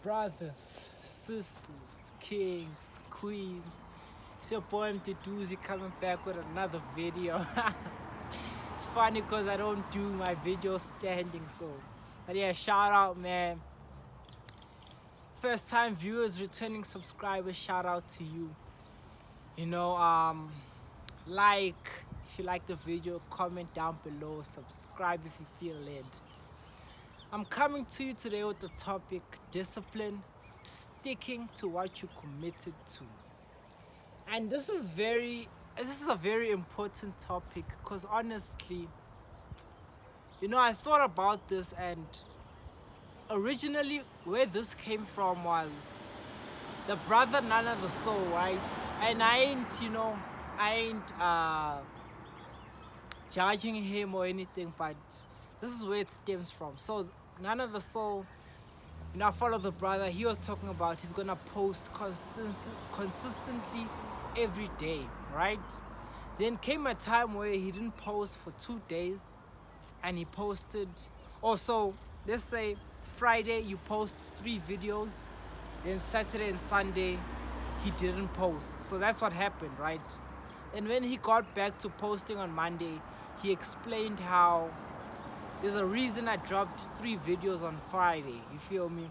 brothers, sisters, kings, queens. It's your boy MT Doozy coming back with another video. It's funny because I don't do my videos standing, so. But yeah, shout out, man. First time viewers, returning subscribers, shout out to you. Like if you like the video, comment down below, subscribe if you feel led. I'm coming to you today with the topic discipline, sticking to what you committed to. And this is a very important topic because honestly, I thought about this, and originally where this came from was the brother Nana the Soul, right? And I ain't judging him or anything, but this is where it stems from. So Nana the Soul, I follow the brother. He was talking about he's gonna post consistently every day, right? Then came a time where he didn't post for 2 days, and he posted. Also, let's say Friday you post 3 videos, then Saturday and Sunday he didn't post. So that's what happened, right? And when he got back to posting on Monday, he explained how there's a reason I dropped 3 videos on Friday, you feel me?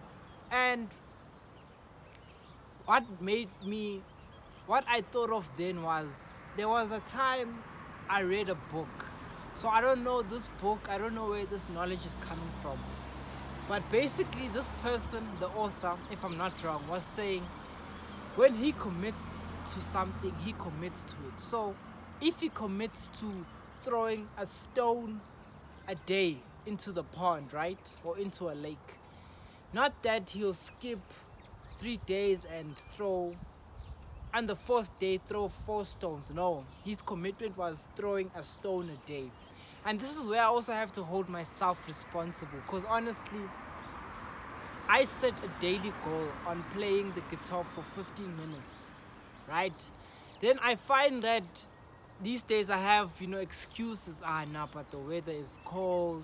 And what I thought of then was, there was a time I read a book. So I don't know this book, I don't know where this knowledge is coming from. But basically this person, the author, if I'm not wrong, was saying when he commits to something, he commits to it. So if he commits to throwing a stone a day into the pond, right? Or into a lake. Not that he'll skip 3 days and on the 4th day throw 4 stones. No, his commitment was throwing a stone a day. And this is where I also have to hold myself responsible, because honestly, I set a daily goal on playing the guitar for 15 minutes, right? Then I find that these days I have, excuses. Nah, but the weather is cold.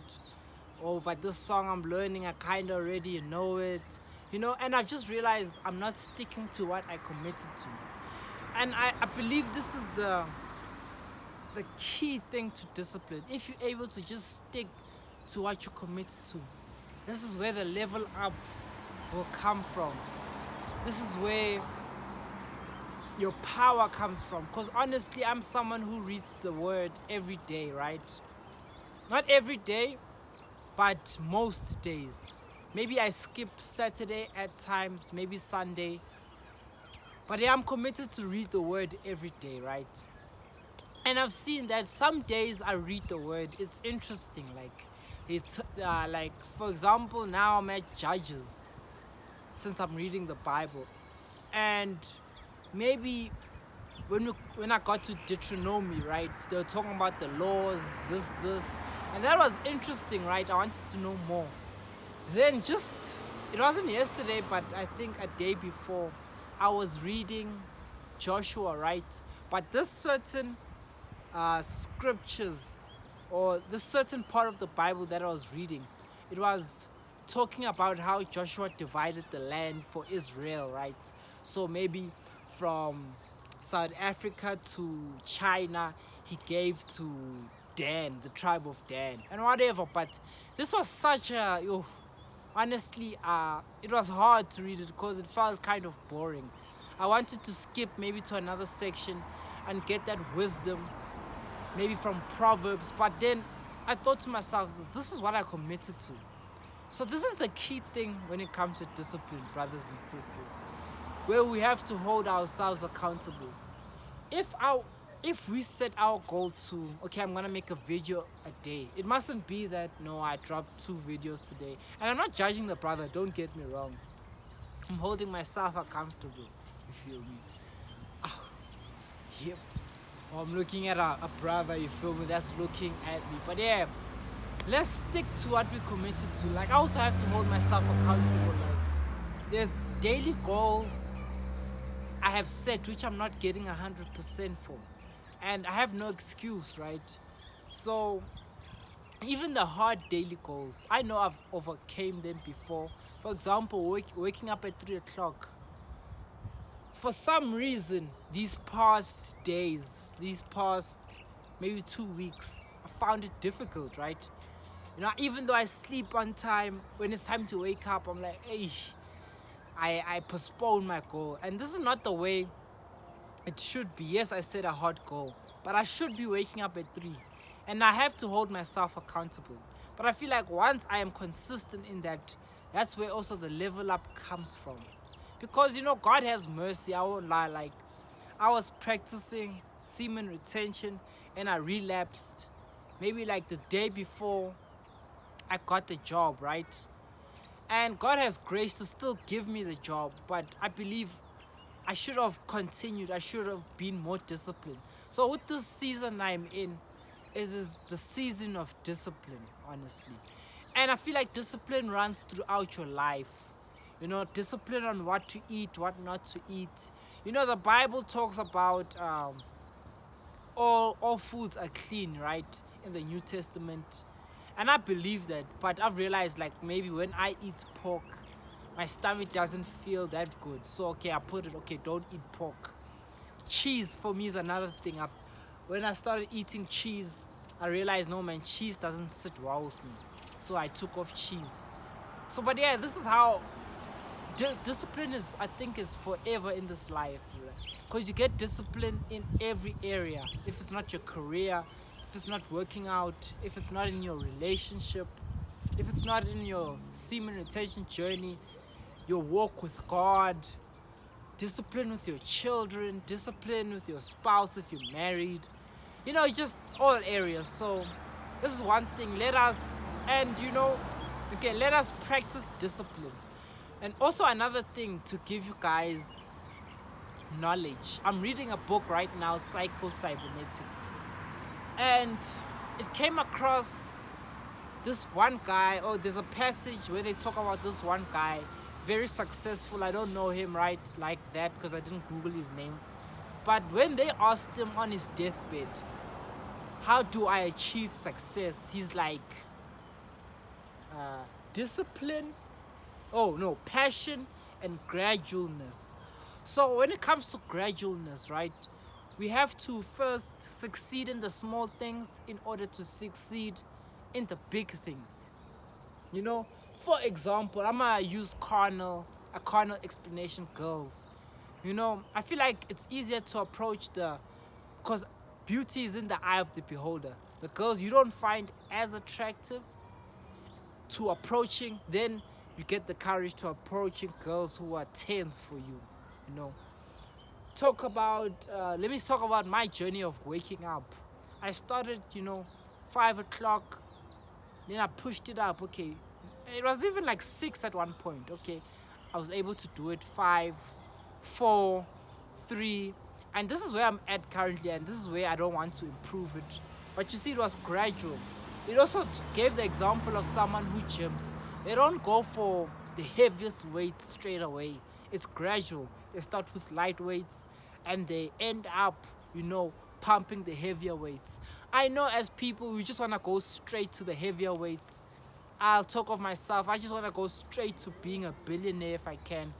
Oh, but this song I'm learning, I kind of already know it. And I've just realized I'm not sticking to what I committed to. And I believe this is the key thing to discipline. If you're able to just stick to what you committed to, this is where the level up will come from. This is where your power comes from. Because honestly, I'm someone who reads the word every day, right? Not every day, but most days. Maybe I skip Saturday at times, maybe Sunday. But yeah, I'm committed to read the word every day, right? And I've seen that some days I read the word, it's interesting. It's like, for example, now I'm at Judges, since I'm reading the Bible. And maybe when I got to Deuteronomy, right, they were talking about the laws, this. And that was interesting, right? I wanted to know more. Then it wasn't yesterday, but I think a day before, I was reading Joshua, right? But this certain scriptures, or this certain part of the Bible that I was reading, it was talking about how Joshua divided the land for Israel, right? So maybe from South Africa to China, he gave to Dan, the tribe of Dan, and whatever. But this was such a, honestly, it was hard to read it because it felt kind of boring. I wanted to skip maybe to another section and get that wisdom, maybe from Proverbs. But then I thought to myself, this is what I committed to. So this is the key thing when it comes to discipline, brothers and sisters, where we have to hold ourselves accountable. If we set our goal to, okay, I'm gonna make a video a day, it mustn't be that, no, I dropped 2 videos today. And I'm not judging the brother, don't get me wrong. I'm holding myself accountable, you feel me? Yep. Or I'm looking at a brother, you feel me, that's looking at me. But yeah, let's stick to what we committed to. Like, I also have to hold myself accountable. Like, there's daily goals I have set which I'm not getting 100% for, and I have no excuse, right? So Even the hard daily goals, I know I've overcame them before. For example, waking up at 3 o'clock. For some reason, these past days, these past maybe 2 weeks, I found it difficult, right? Even though I sleep on time, when it's time to wake up, I'm like, hey, I postpone my goal. And this is not the way it should be. Yes, I set a hard goal, but I should be waking up at 3. And I have to hold myself accountable. But I feel like once I am consistent in that, that's where also the level up comes from. Because, God has mercy. I won't lie. Like, I was practicing semen retention and I relapsed. Maybe like the day before I got the job, right? And God has grace to still give me the job. But I believe I should have continued. I should have been more disciplined. So with this season I'm in, is the season of discipline, honestly. And I feel like discipline runs throughout your life. Discipline on what to eat, what not to eat. The Bible talks about all foods are clean, right? In the New Testament. And I believe that, but I've realized like maybe when I eat pork, my stomach doesn't feel that good. So okay, I put it, okay, don't eat pork. Cheese for me is another thing. When I started eating cheese, I realized no man, cheese doesn't sit well with me. So I took off cheese. So but yeah, this is how discipline is, I think, is forever in this life, because you get discipline in every area. If it's not your career, if it's not working out, if it's not in your relationship, if it's not in your semen retention journey, your walk with God, discipline with your children, discipline with your spouse if you're married, just all areas. So this is one thing. Let us practice discipline. And also another thing to give you guys knowledge. I'm reading a book right now, Psycho-Cybernetics. And it came across this one guy, there's a passage where they talk about this one guy, very successful. I don't know him right like that because I didn't Google his name. But when they asked him on his deathbed, how do I achieve success? He's like, discipline, passion and gradualness. So when it comes to gradualness, right, we have to first succeed in the small things in order to succeed in the big things. For example, I'm gonna use a carnal explanation, girls. I feel like it's easier to approach because beauty is in the eye of the beholder. The girls you don't find as attractive to approaching, then you get the courage to approaching girls who are 10s for you. Let me talk about my journey of waking up. I started 5 o'clock, then I pushed it up. Okay, it was even like 6 at one point. Okay, I was able to do it 5, 4, 3, and this is where I'm at currently, and this is where I don't want to improve it. But you see, it was gradual. It also gave the example of someone who gyms. They don't go for the heaviest weights straight away. It's gradual. They start with light weights and they end up, pumping the heavier weights. I know as people, we just want to go straight to the heavier weights. I'll talk of myself. I just want to go straight to being a billionaire if I can.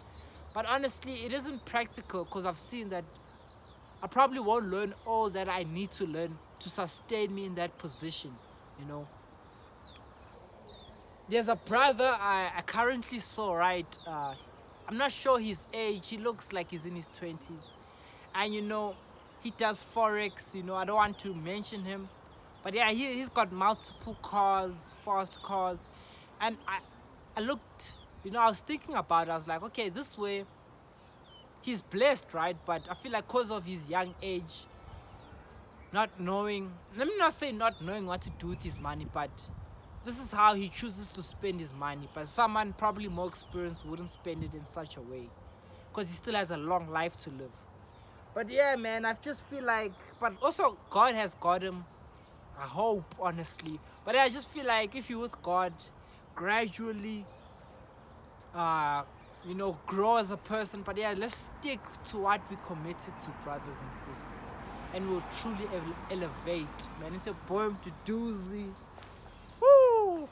But honestly, it isn't practical because I've seen that I probably won't learn all that I need to learn to sustain me in that position, There's a brother I currently saw, right? I'm not sure his age. He looks like he's in his 20s. And, he does Forex. I don't want to mention him. But yeah, he's got multiple cars, fast cars. And I looked, I was thinking about it. I was like, okay, this way, he's blessed, right? But I feel like because of his young age, let me not say not knowing what to do with his money, but this is how he chooses to spend his money. But someone probably more experienced wouldn't spend it in such a way because he still has a long life to live. But yeah, man, I just feel like, but also God has got him, I hope, honestly. But I just feel like if you're with God, gradually, grow as a person. But yeah, let's stick to what we committed to, brothers and sisters. And we'll truly elevate, man. It's your boy, to doozy.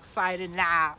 signing out.